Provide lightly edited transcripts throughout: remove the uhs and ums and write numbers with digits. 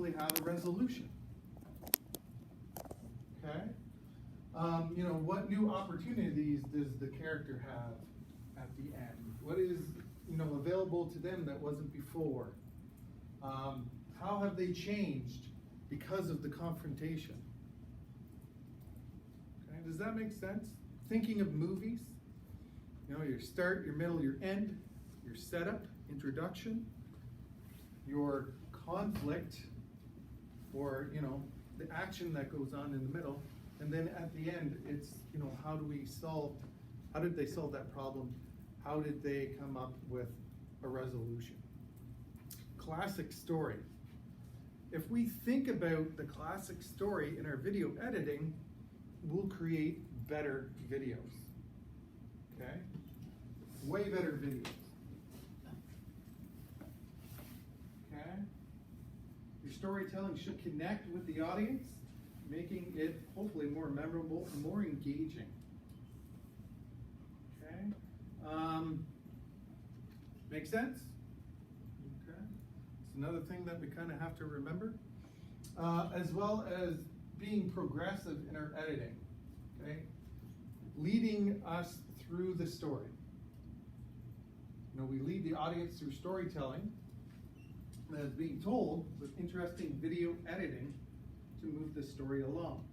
hopefully have a resolution. Okay? What new opportunities does the character have at the end? What is, available to them that wasn't before? How have they changed because of the confrontation? Okay, does that make sense? Thinking of movies, your start, your middle, your end, your setup, introduction, your conflict, or, the action that goes on in the middle, and then at the end, it's, how did they solve that problem? How did they come up with a resolution? Classic story. If we think about the classic story in our video editing, we'll create better videos. Okay? Way better videos. Okay? Your storytelling should connect with the audience, making it hopefully more memorable and more engaging. Okay? Make sense? Okay. It's another thing that we kind of have to remember, as well as being progressive in our editing. Okay? Leading us through the story. We lead the audience through storytelling that is being told with interesting video editing to move the story along.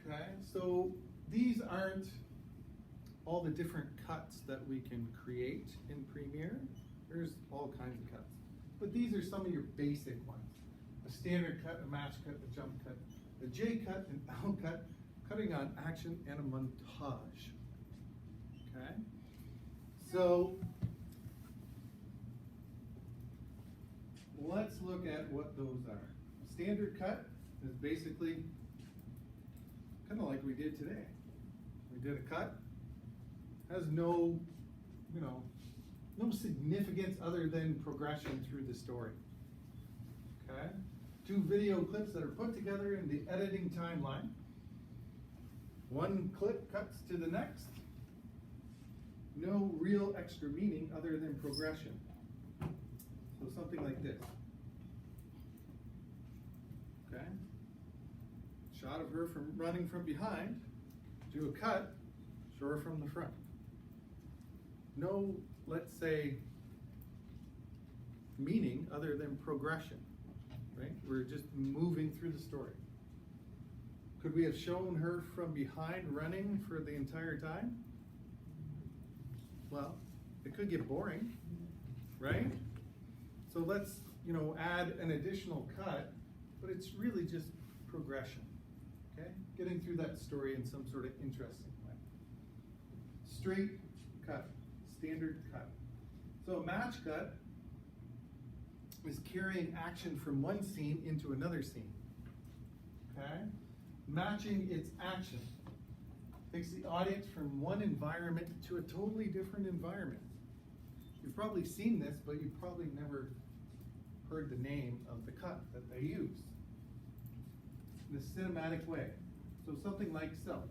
Okay, so these aren't all the different cuts that we can create in Premiere. There's all kinds of cuts. But these are some of your basic ones. A standard cut, a match cut, a jump cut, a J cut, an L cut, cutting on action, and a montage. Okay? So let's look at what those are. Standard cut is basically kind of like we did today. We did a cut, has no significance other than progression through the story. Okay? 2 video clips that are put together in the editing timeline. One clip cuts to the next. No real extra meaning other than progression. So something like this. Okay? Shot of her running from behind. Do a cut, show her from the front. No, let's say, meaning other than progression. Right? We're just moving through the story. Could we have shown her from behind running for the entire time? Well, it could get boring, right? So let's, add an additional cut, but it's really just progression, okay? Getting through that story in some sort of interesting way. Straight cut, standard cut. So a match cut is carrying action from one scene into another scene, okay? Matching its action takes the audience from one environment to a totally different environment. You've probably seen this, but you've probably never heard the name of the cut that they use in a cinematic way. So something like so.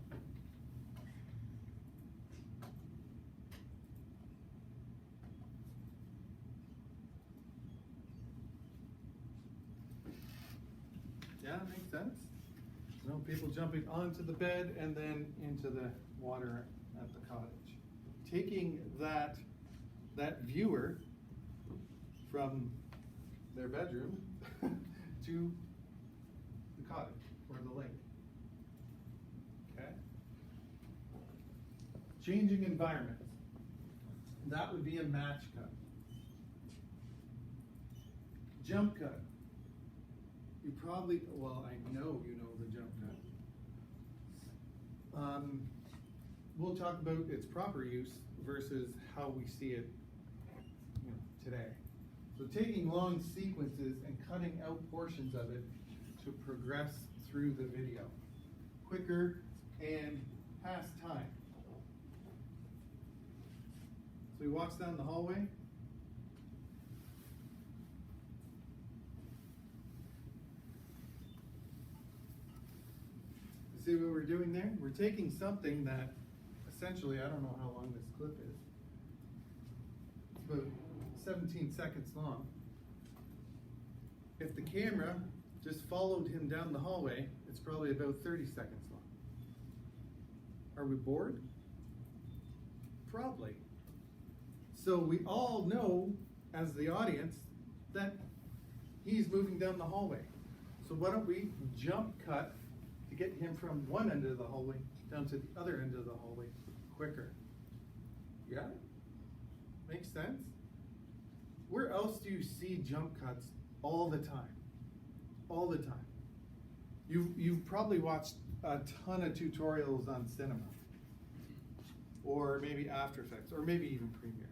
Yeah, makes sense. People jumping onto the bed and then into the water at the cottage. Taking that viewer from their bedroom to the cottage or the lake. Okay? Changing environments. That would be a match cut. Jump cut. You probably, I know you know the jump cut. We'll talk about its proper use versus how we see it today. So taking long sequences and cutting out portions of it to progress through the video. Quicker and past time. So he walks down the hallway. See what we're doing there? We're taking something that essentially, I don't know how long this clip is. It's about 17 seconds long. If the camera just followed him down the hallway, it's probably about 30 seconds long. Are we bored? Probably. So we all know, as the audience, that he's moving down the hallway. So why don't we jump cut to get him from one end of the hallway down to the other end of the hallway quicker? Yeah? Makes sense? Where else do you see jump cuts all the time? All the time. You've probably watched a ton of tutorials on cinema, or maybe After Effects, or maybe even Premiere.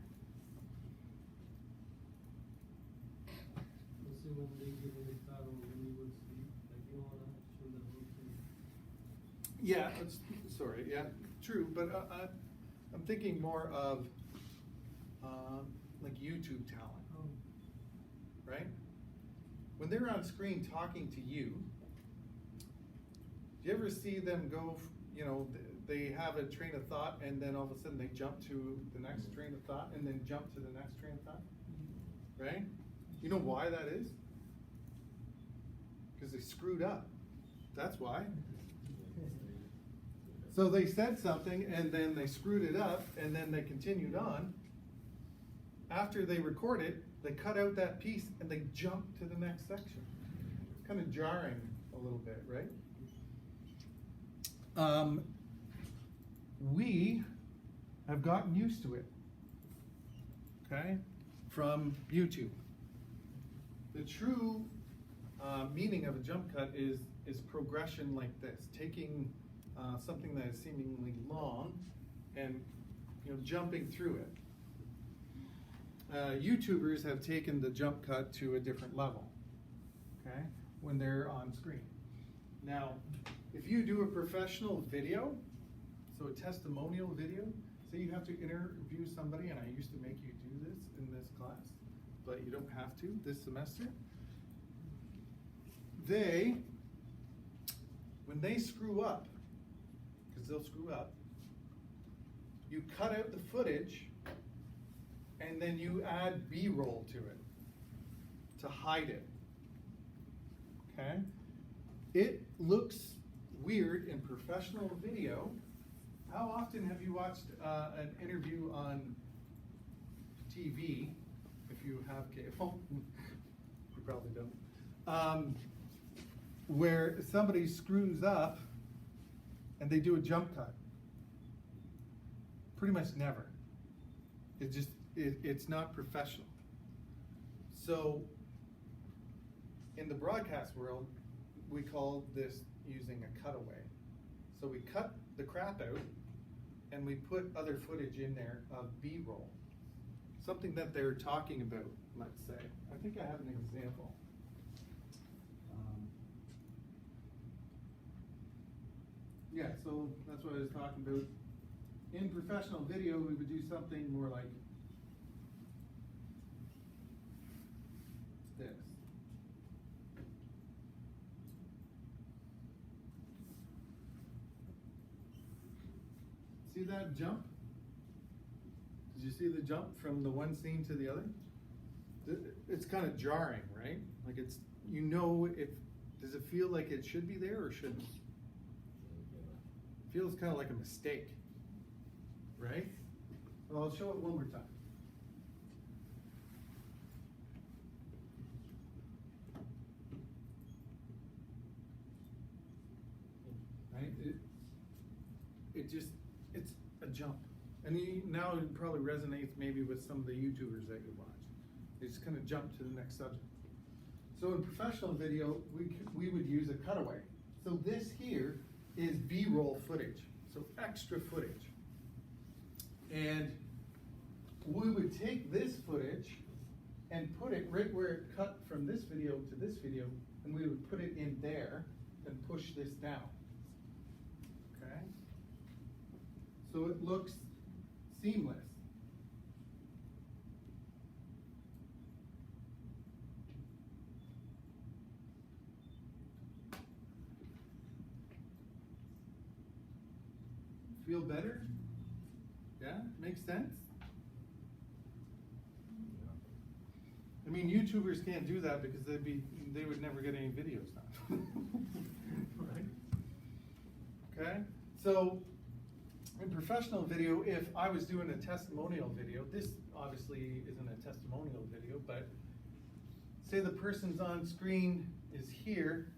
When they give an example when you would sleep, like you don't want to show the whole thing. Yeah, sorry, yeah, true, but I'm thinking more of like YouTube talent, Oh. right? When they're on screen talking to you, do you ever see them go, you know, they have a train of thought and then all of a sudden they jump to the next train of thought and then jump to the next train of thought, right? You know why that is? Because they screwed up. That's why. So they said something and then they screwed it up and then they continued on. After they record it, they cut out that piece and they jump to the next section. It's kind of jarring a little bit, right? We have gotten used to it, okay, from YouTube. The true meaning of a jump cut is progression like this, taking something that is seemingly long and, you know, jumping through it. YouTubers have taken the jump cut to a different level, okay, when they're on screen. Now, if you do a professional video, so a testimonial video, say you have to interview somebody, and I used to make you do this in this class, but you don't have to this semester. When they screw up, because they'll screw up, you cut out the footage and then you add B-roll to it to hide it, okay? It looks weird in professional video. How often have you watched an interview on TV, if you have cable? You probably don't. Where somebody screws up and they do a jump cut. Pretty much never. It's not professional. So in the broadcast world, we call this using a cutaway. So we cut the crap out and we put other footage in there of B-roll. Something that they're talking about, let's say. I think I have an example. Yeah, so that's what I was talking about. In professional video, we would do something more like this. See that jump? Did you see the jump from the one scene to the other? It's kind of jarring, right? Like it's, you know, does it feel like it should be there or shouldn't? It feels kind of like a mistake, right? Well, I'll show it one more time. Right? It's a jump. And now it probably resonates maybe with some of the YouTubers that you watch. They just kind of jump to the next subject. So in professional video, we would use a cutaway. So this here is B-roll footage, so extra footage. And we would take this footage and put it right where it cut from this video to this video, and we would put it in there and push this down. Okay? So it looks seamless. Feel better? Yeah, makes sense? I mean, YouTubers can't do that because they would never get any videos done. Right? Okay? So, in professional video, if I was doing a testimonial video, this obviously isn't a testimonial video, but say the person's on screen is here,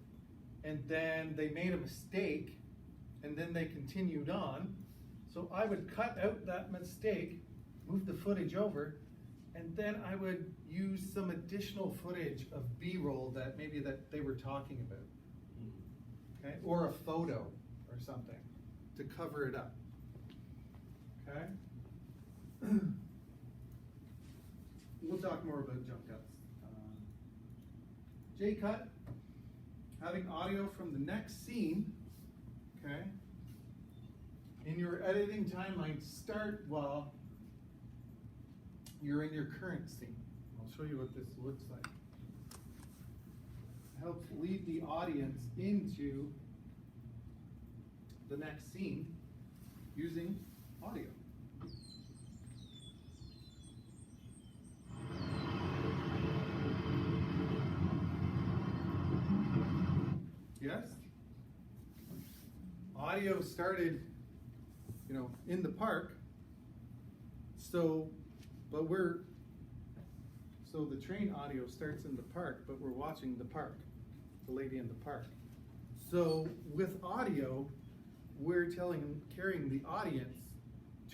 and then they made a mistake, and then they continued on. So I would cut out that mistake, move the footage over, and then I would use some additional footage of B-roll that maybe that they were talking about, okay, or a photo or something to cover it up, okay. We'll talk more about jump cuts. J-cut, having audio from the next scene, okay. In your editing timeline, start while you're in your current scene. I'll show you what this looks like. It helps lead the audience into the next scene using audio. Yes? Audio started, in the park. So the train audio starts in the park, but we're watching the park, the lady in the park. So with audio, we're carrying the audience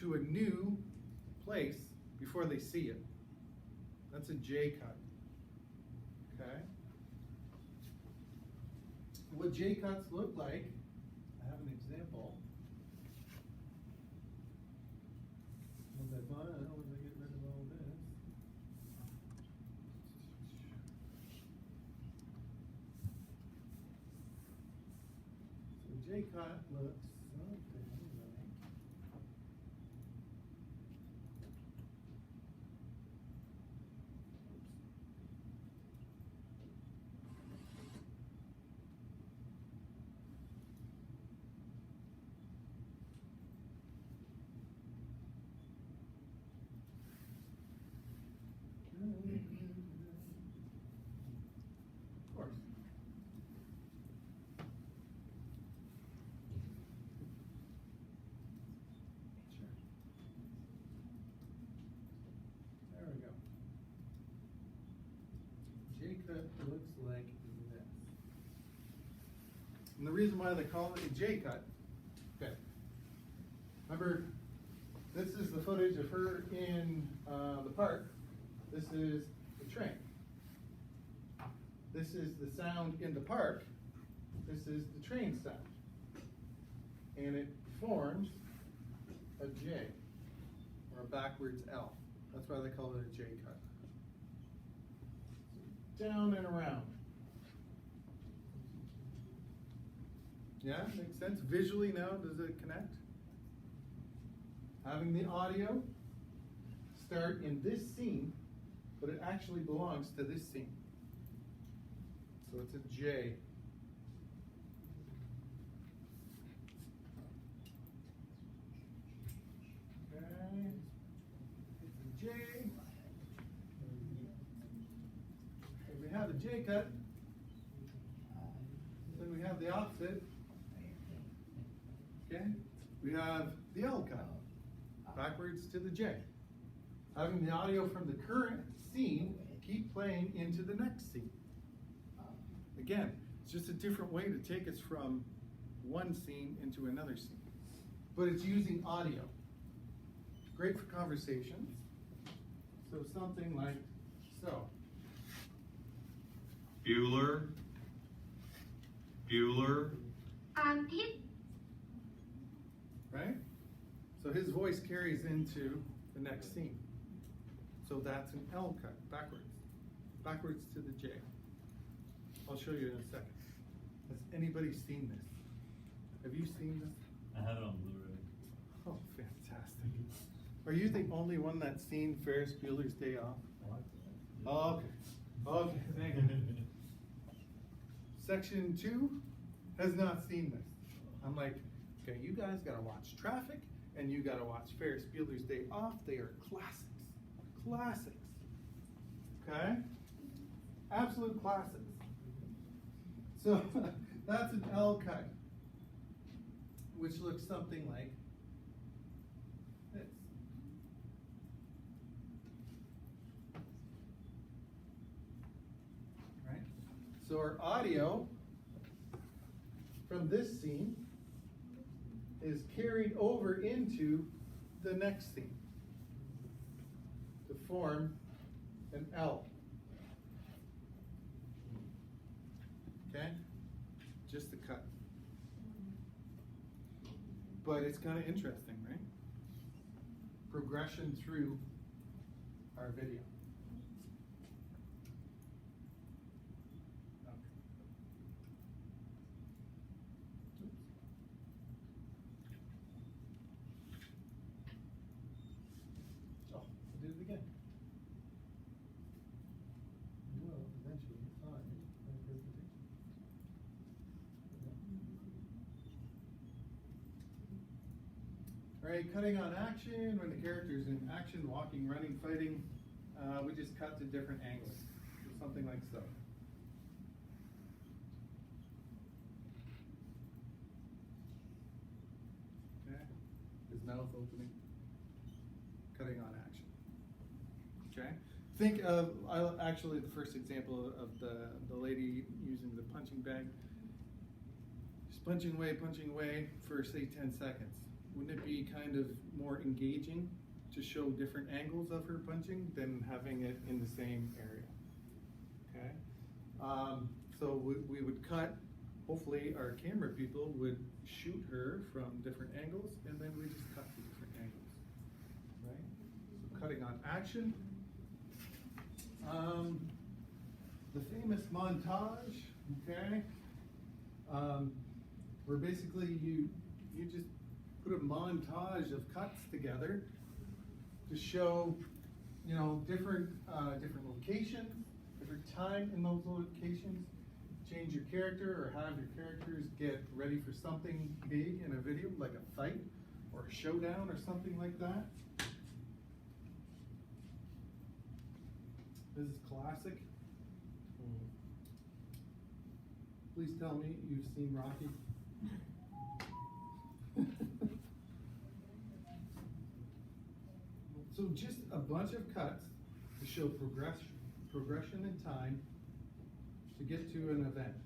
to a new place before they see it. That's a J cut. Okay? What J cuts look like, I have an example. Once I find it, once I get rid of all this. So J cut looks something like. Of course. Sure. There we go. J-cut looks like this. And the reason why they call it a J-cut, okay. Remember, this is the footage of her in the park. This is the train. This is the sound in the park. This is the train sound. And it forms a J, or a backwards L. That's why they call it a J cut. Down and around. Yeah, makes sense? Visually now, does it connect? Having the audio start in this scene, but it actually belongs to this scene. So it's a J. Okay. It's a J. If we have a J cut, then we have the opposite. Okay? We have the L cut, backwards to the J. Having the audio from the current scene keep playing into the next scene. Again, it's just a different way to take us from one scene into another scene. But it's using audio. Great for conversations. So something like so. Bueller. Right? So his voice carries into the next scene. So that's an L cut, backwards. Backwards to the J. I'll show you in a second. Has anybody seen this? Have you seen this? I have it on Blu-ray. Oh, fantastic. Are you the only one that's seen Ferris Bueller's Day Off? Oh, okay. Okay, thank you. Section 2 has not seen this. I'm like, okay, you guys gotta watch Traffic and you gotta watch Ferris Bueller's Day Off. They are classics. Classics. Okay? absolute classics. So that's an L cut, which looks something like this. Right? So our audio from this scene is carried over into the next scene to form an L. Okay? Just a cut. But it's kind of interesting, right? Progression through our video. Okay. Oops. Oh, I'll do it again. Well, eventually, fine, my presentation. Right, cutting on action, when the character's in action, walking, running, fighting, we just cut to different angles. Something like so. Okay, his mouth opening, cutting on action. Okay, think of, actually the first example of the lady using the punching bag. Just punching away for say 10 seconds. Wouldn't it be kind of more engaging to show different angles of her punching than having it in the same area? Okay, so we would cut, hopefully our camera people would shoot her from different angles, and then we just cut to different angles, right? So cutting on action. The famous montage, okay? Where basically you just put a montage of cuts together to show, you know, different locations, different time in those locations, change your character or have your characters get ready for something big in a video, like a fight or a showdown or something like that. This is classic. Please tell me you've seen Rocky. So just a bunch of cuts to show progression in time to get to an event.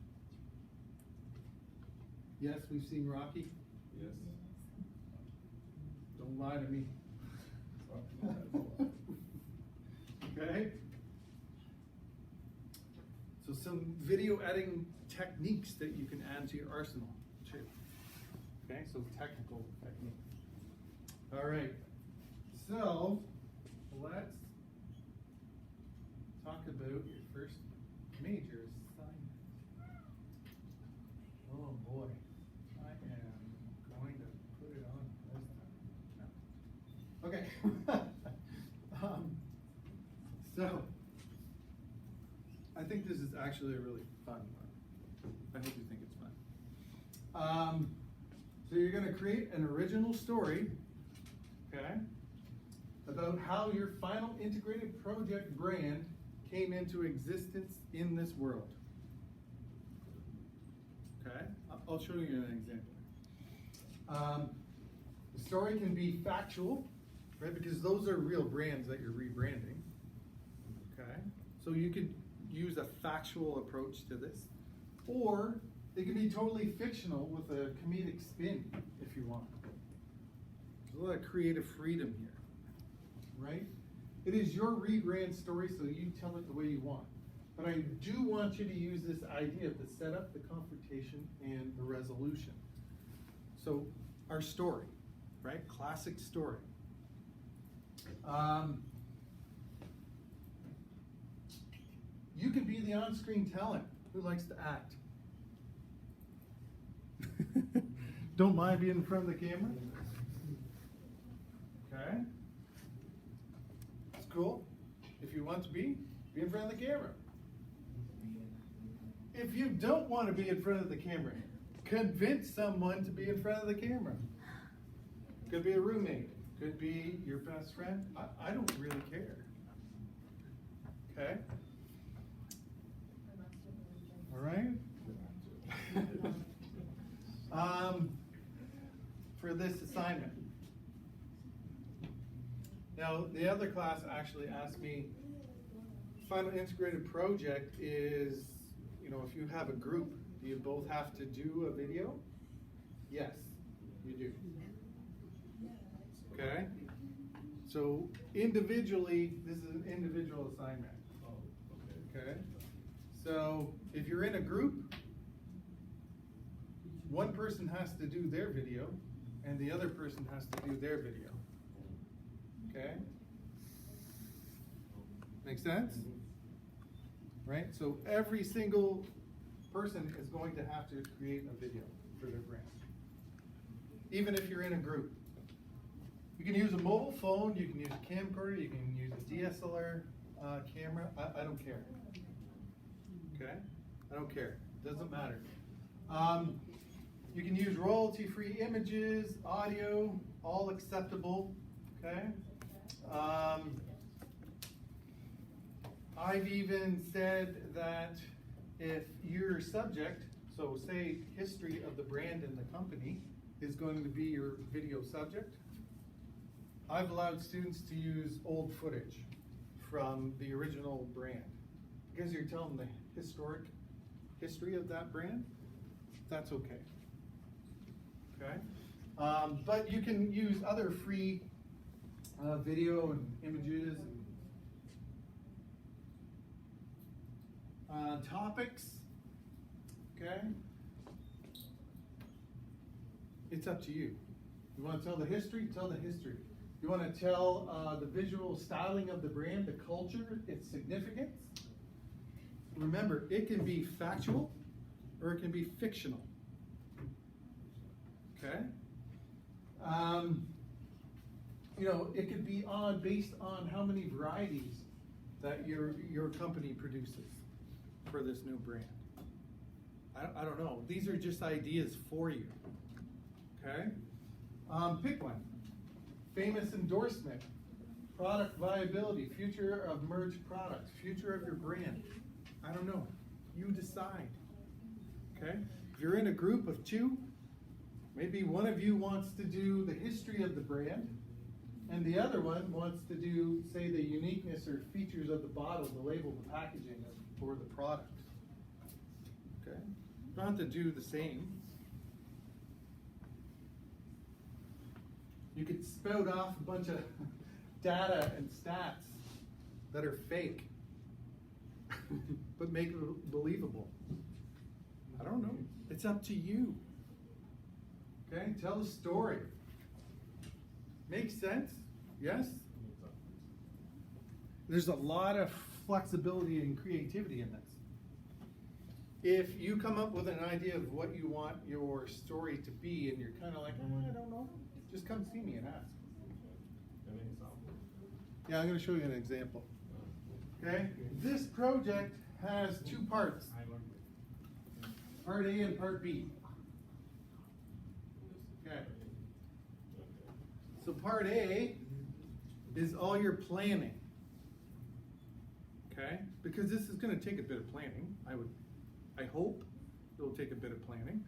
Yes, we've seen Rocky. Yes. Don't lie to me. Okay. So some video editing techniques that you can add to your arsenal too. Okay, so technical techniques. All right. So let's talk about your first major assignment. Oh boy, I am going to put it on this time. No. Okay. So I think this is actually a really fun one. I hope you think it's fun. So you're going to create an original story, okay, about how your final integrated project brand came into existence in this world. Okay, I'll show you an example. The story can be factual, right, because those are real brands that you're rebranding. Okay, so you could use a factual approach to this, or they can be totally fictional with a comedic spin if you want. There's a lot of creative freedom here, right? It is your rebrand story, so you tell it the way you want. But I do want you to use this idea of the setup, the confrontation, and the resolution. So our story, right? Classic story. You could be the on-screen talent who likes to act. Don't mind being in front of the camera? Okay. That's cool. If you want to be in front of the camera. If you don't want to be in front of the camera, convince someone to be in front of the camera. Could be a roommate, could be your best friend. I don't really care. Okay? this assignment. Now, the other class actually asked me, final integrated project is, you know, if you have a group, do you both have to do a video? Yes, you do. Okay? So individually, this is an individual assignment. Okay? So if you're in a group, one person has to do their video and the other person has to do their video. Okay? Make sense? Right? So every single person is going to have to create a video for their brand. Even if you're in a group. You can use a mobile phone, you can use a camcorder, you can use a DSLR camera. I don't care. Okay? I don't care. It doesn't matter. You can use royalty-free images, audio, all acceptable. Okay? I've even said that if your subject, so say history of the brand and the company, is going to be your video subject, I've allowed students to use old footage from the original brand. Because you're telling the historic history of that brand, that's okay. Okay? But you can use other free video and images and topics. Okay? It's up to you. You want to tell the history? Tell the history. You want to tell the visual styling of the brand, the culture, its significance? Remember, it can be factual or it can be fictional. Okay? You know, it could be based on how many varieties that your company produces for this new brand. I don't know. These are just ideas for you. Okay? Pick one. Famous endorsement, product viability, future of merged products, future of your brand. I don't know. You decide. Okay? If you're in a group of two, maybe one of you wants to do the history of the brand, and the other one wants to do, say, the uniqueness or features of the bottle, the label, the packaging for the product. Okay? You don't have to do the same. You could spout off a bunch of data and stats that are fake, but make it believable. I don't know. It's up to you. Okay? Tell the story. Makes sense? Yes? There's a lot of flexibility and creativity in this. If you come up with an idea of what you want your story to be and you're kind of like, I don't know, just come see me and ask. Yeah, I'm going to show you an example. Okay? This project has two parts. Part A and Part B. Okay. So Part A is all your planning. Okay? Because this is going to take a bit of planning. I hope it will take a bit of planning.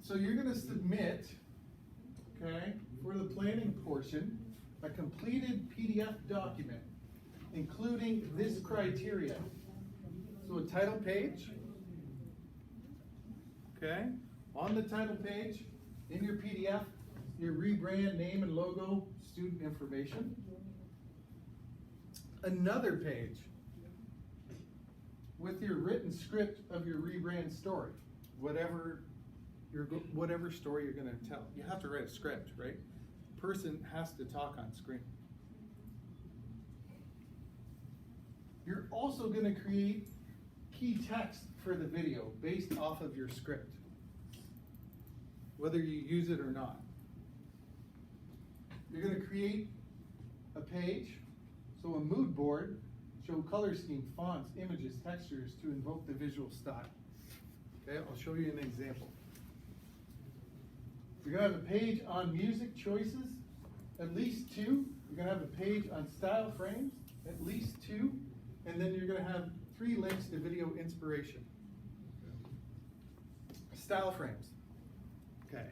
So you're going to submit, okay, for the planning portion, a completed PDF document, including this criteria. So a title page, okay, on the title page, in your PDF, your rebrand name and logo, student information. Another page with your written script of your rebrand story, whatever story you're going to tell. You have to write a script, right? The person has to talk on screen. You're also going to create key text for the video based off of your script, whether you use it or not. You're going to create a page, so a mood board, show color scheme, fonts, images, textures to invoke the visual style. Okay, I'll show you an example. You're going to have a page on music choices, at least 2. You're going to have a page on style frames, at least 2. And then you're going to have 3 links to video inspiration. Style frames. Okay.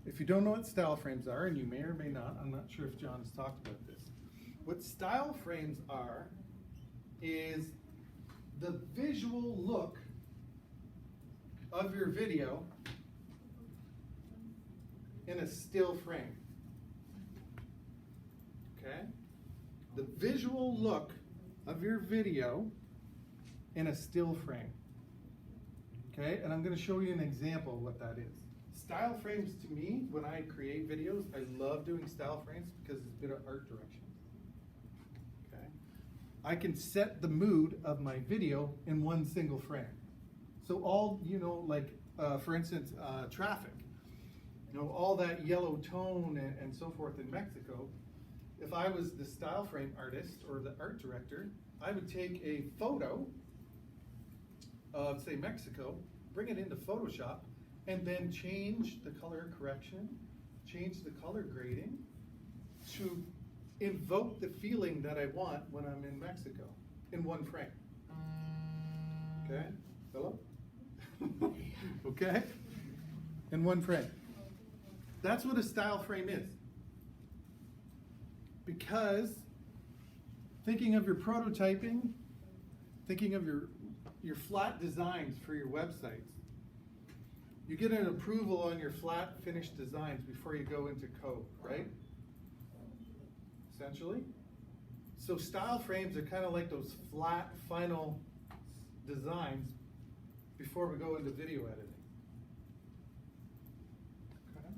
if you don't know what style frames are, and you may or may not, I'm not sure if John has talked about this. What style frames are is the visual look of your video in a still frame. Okay? The visual look of your video in a still frame. Okay? And I'm going to show you an example of what that is. Style frames, to me, when I create videos, I love doing style frames because it's a bit of art direction. Okay? I can set the mood of my video in one single frame. So all, like, for instance, traffic, all that yellow tone and so forth in Mexico, if I was the style frame artist or the art director, I would take a photo of, say, Mexico, bring it into Photoshop, and then change the color correction, change the color grading to invoke the feeling that I want when I'm in Mexico in one frame. Okay? Hello? Okay? In one frame. That's what a style frame is. Because thinking of your prototyping, thinking of your flat designs for your websites, you get an approval on your flat finished designs before you go into code, right? Essentially. So style frames are kind of like those flat final designs before we go into video editing. Okay.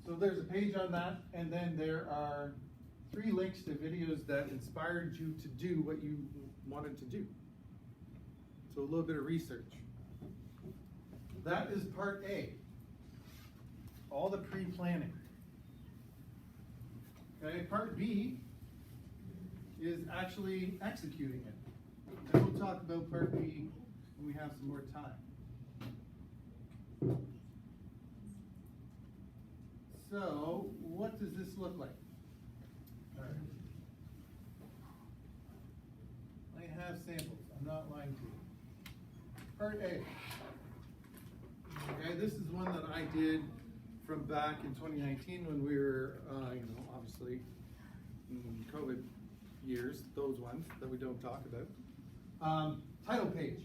So there's a page on that, and then there are 3 links to videos that inspired you to do what you wanted to do. So a little bit of research. That is part A. All the pre-planning. Okay, part B is actually executing it. And we'll talk about part B when we have some more time. So, what does this look like? All right. I have samples. I'm not lying to you. Part A. Okay, this is one that I did from back in 2019 when we were, obviously in COVID years, those ones that we don't talk about. Title page.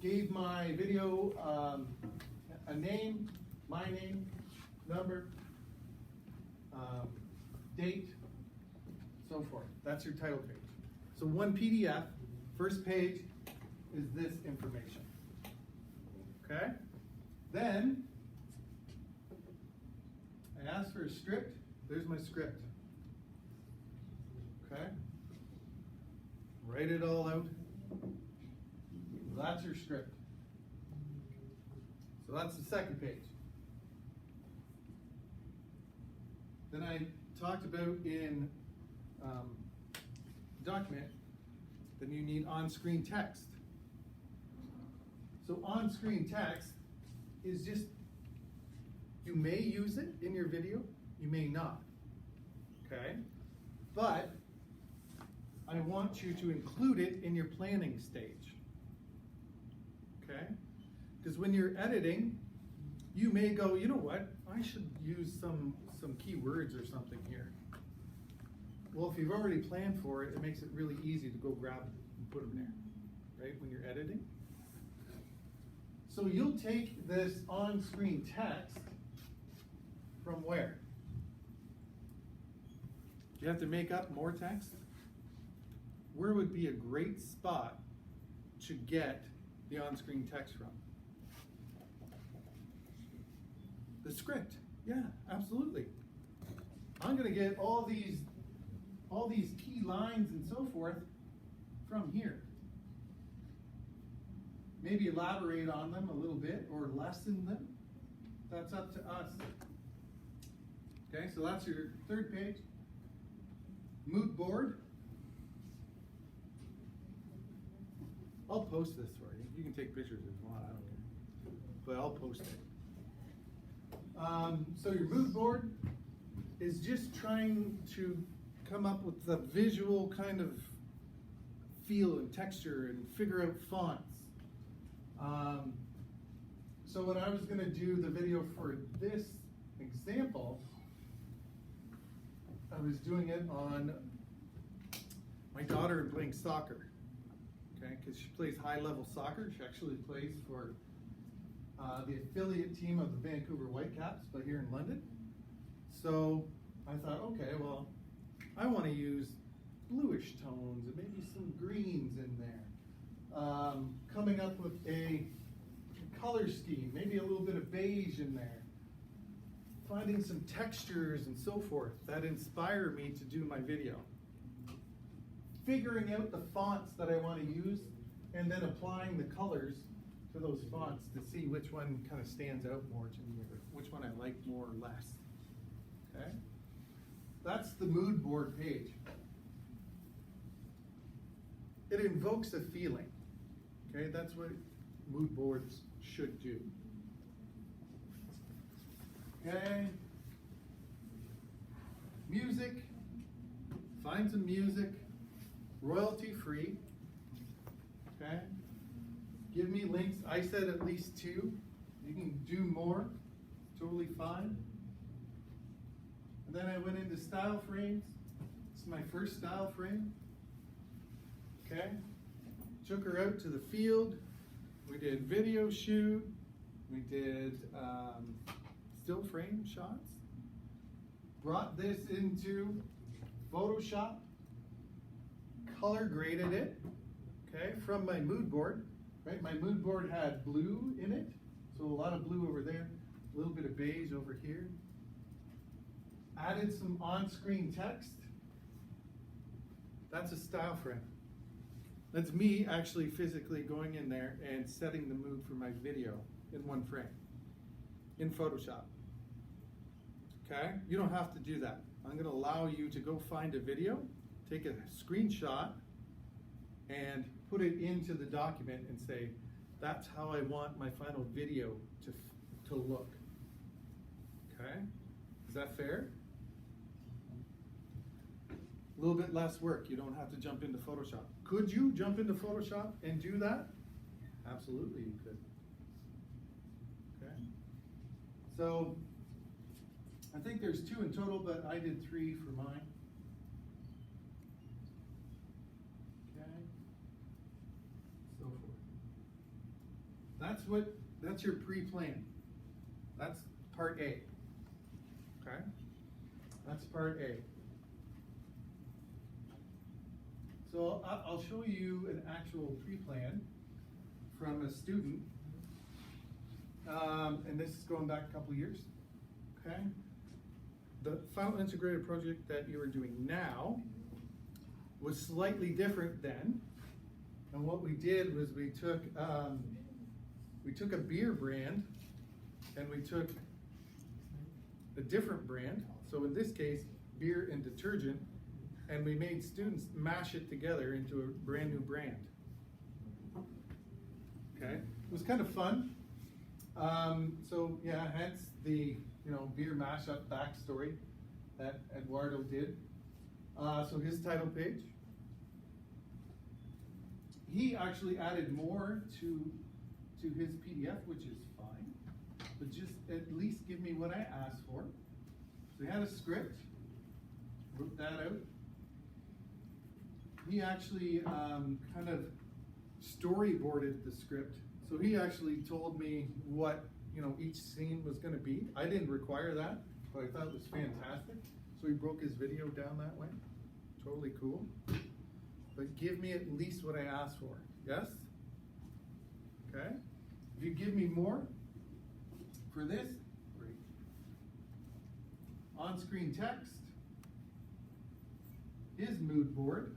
Gave my video a name, my name, number, date, so forth. That's your title page. So one PDF, first page is this information. Okay? Then, I asked for a script. There's my script. Okay? Write it all out. That's your script. So that's the second page. Then I talked about in document, then you need on-screen text. So on-screen text is just, you may use it in your video, you may not, okay? But I want you to include it in your planning stage, okay? Because when you're editing, you may go, you know what, I should use some keywords or something here. Well, if you've already planned for it, it makes it really easy to go grab it and put them there, right, when you're editing. So you'll take this on-screen text from where? Do you have to make up more text? Where would be a great spot to get the on-screen text from? The script. Yeah, absolutely. I'm going to get all these key lines and so forth from here. Maybe elaborate on them a little bit or lessen them. That's up to us. Okay, so that's your third page. Mood board. I'll post this for you. You can take pictures if you want, I don't care. But I'll post it. So your mood board is just trying to come up with the visual kind of feel and texture and figure out fonts. So when I was gonna do the video for this example, I was doing it on my daughter playing soccer, okay? Because she plays high-level soccer. She actually plays for the affiliate team of the Vancouver Whitecaps, but here in London. So I thought, okay, well, I want to use bluish tones and maybe some greens in there. Coming up with a color scheme, maybe a little bit of beige in there. Finding some textures and so forth that inspire me to do my video. Figuring out the fonts that I want to use and then applying the colors to those fonts to see which one kind of stands out more to me or which one I like more or less. Okay? That's the mood board page. It invokes a feeling. Okay, that's what mood boards should do. Okay. Music. Find some music. Royalty free. Okay. Give me links. I said at least 2. You can do more. Totally fine. And then I went into style frames. This is my first style frame. Okay. Took her out to the field. We did video shoot. We did still frame shots. Brought this into Photoshop. Color graded it. Okay, from my mood board. Right, my mood board had blue in it, so a lot of blue over there, a little bit of beige over here. Added some on-screen text. That's a style frame. That's me actually physically going in there and setting the mood for my video in one frame in Photoshop. Okay? You don't have to do that. I'm going to allow you to go find a video, take a screenshot, and put it into the document and say, that's how I want my final video to look. Okay? Is that fair? A little bit less work. You don't have to jump into Photoshop. Could you jump into Photoshop and do that? Absolutely, you could. Okay. So, I think there's 2 in total, but I did 3 for mine. Okay. So forth. That's your pre-plan. That's part A. Okay. That's part A. So I'll show you an actual pre-plan from a student, and this is going back a couple years, okay? The final integrated project that you are doing now was slightly different then, and what we did was we took a beer brand, and we took a different brand, so in this case, beer and detergent, and we made students mash it together into a brand new brand. Okay, it was kind of fun. So yeah, hence the beer mashup backstory that Eduardo did. So his title page. He actually added more to his PDF, which is fine, but just at least give me what I asked for. So he had a script, wrote that out. He actually kind of storyboarded the script. So he actually told me what each scene was going to be. I didn't require that, but I thought it was fantastic. So he broke his video down that way. Totally cool. But give me at least what I asked for. Yes? Okay? If you give me more for this, great. On-screen text, his mood board,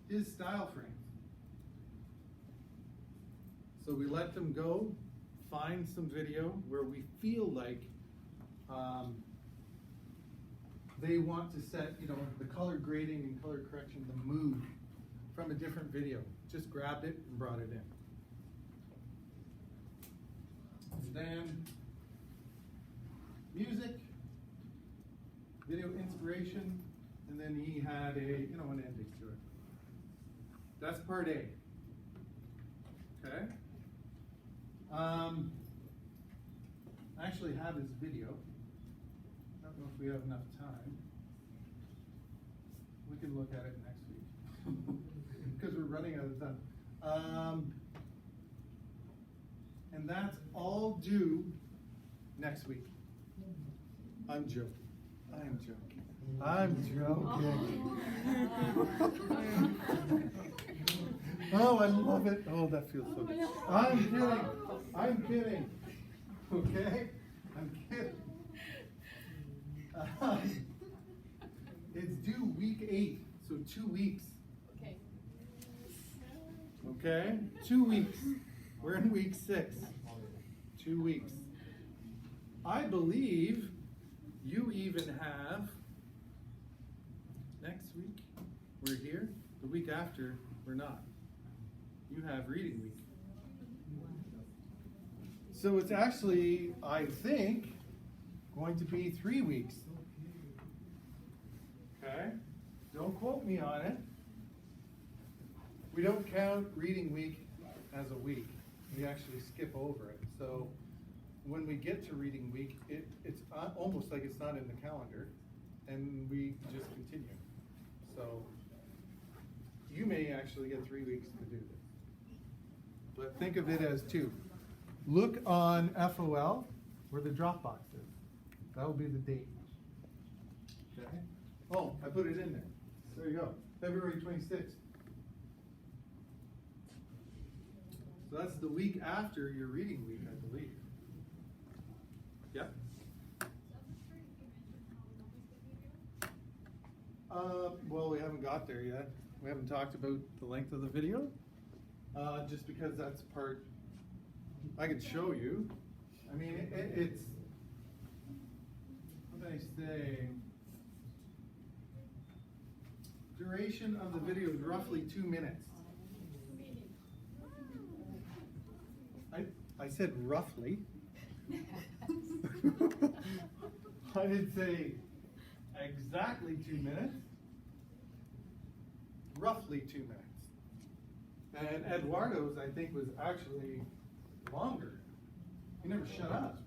his style frames. So we let them go, find some video where we feel like they want to set, the color grading and color correction, the mood from a different video. Just grabbed it and brought it in. And then music, video inspiration, and then he had an ending to it. That's part A. Okay? I actually have his video. I don't know if we have enough time. We can look at it next week. Because we're running out of time. And that's all due next week. I'm joking. I'm joking. I'm joking. Oh, I love it. Oh, that feels so good. I'm kidding. I'm kidding. Okay? I'm kidding. It's due week 8, so 2 weeks. Okay. Okay? 2 weeks. We're in week 6. 2 weeks. I believe you even have next week, we're here. The week after, we're not. You have reading week. So it's actually, I think, going to be 3 weeks. Okay? Don't quote me on it. We don't count reading week as a week. We actually skip over it. So when we get to reading week, it's almost like it's not in the calendar, and we just continue. So you may actually get 3 weeks to do this. But think of it as 2. Look on FOL where the Dropbox is. That will be the date. Okay? Oh, I put it in there. There you go. February 26th. So that's the week after your reading week, I believe. Yep. Well, we haven't got there yet. We haven't talked about the length of the video. Just because that's part, I can show you. I mean, it's, what did I say? Duration of the video is roughly 2 minutes. I said roughly. I didn't say exactly 2 minutes. Roughly 2 minutes. And Eduardo's, I think, was actually longer. He never shut up.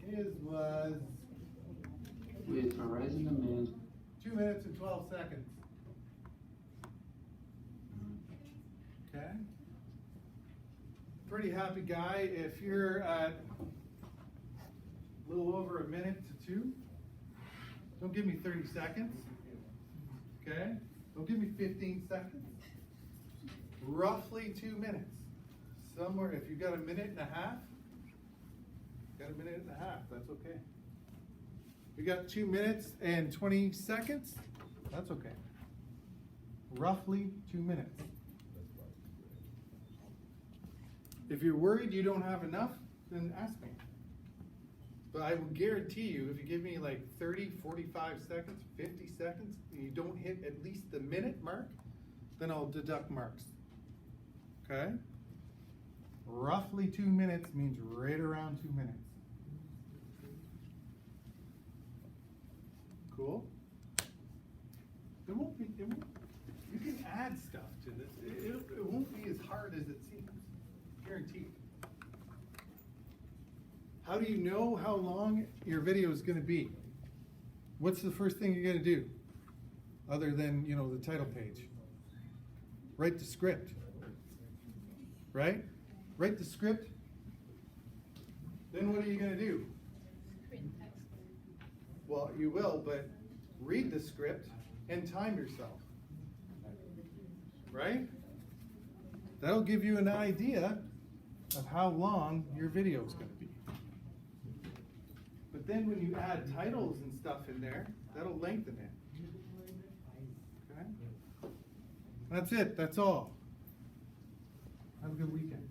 His was With Horizon Demand. 2 minutes and 12 seconds. Okay? Pretty happy guy. If you're at a little over a minute to 2, don't give me 30 seconds. Okay? Don't give me 15 seconds. Roughly 2 minutes. Somewhere, if you've got a minute and a half, that's okay. You got 2 minutes and 20 seconds, that's okay. Roughly 2 minutes. If you're worried you don't have enough, then ask me. But I will guarantee you, if you give me like 30, 45 seconds, 50 seconds, and you don't hit at least the minute mark, then I'll deduct marks. Okay? Roughly 2 minutes means right around 2 minutes. Cool? You can add stuff to this. It won't be as hard as it seems. Guaranteed. How do you know how long your video is going to be? What's the first thing you're going to do? Other than, the title page. Write the script. Right? Write the script. Then what are you going to do? Well, you will, but read the script and time yourself. Right? That'll give you an idea of how long your video is going to be. But then when you add titles and stuff in there, that'll lengthen it. Okay? That's it. That's all. Have a good weekend.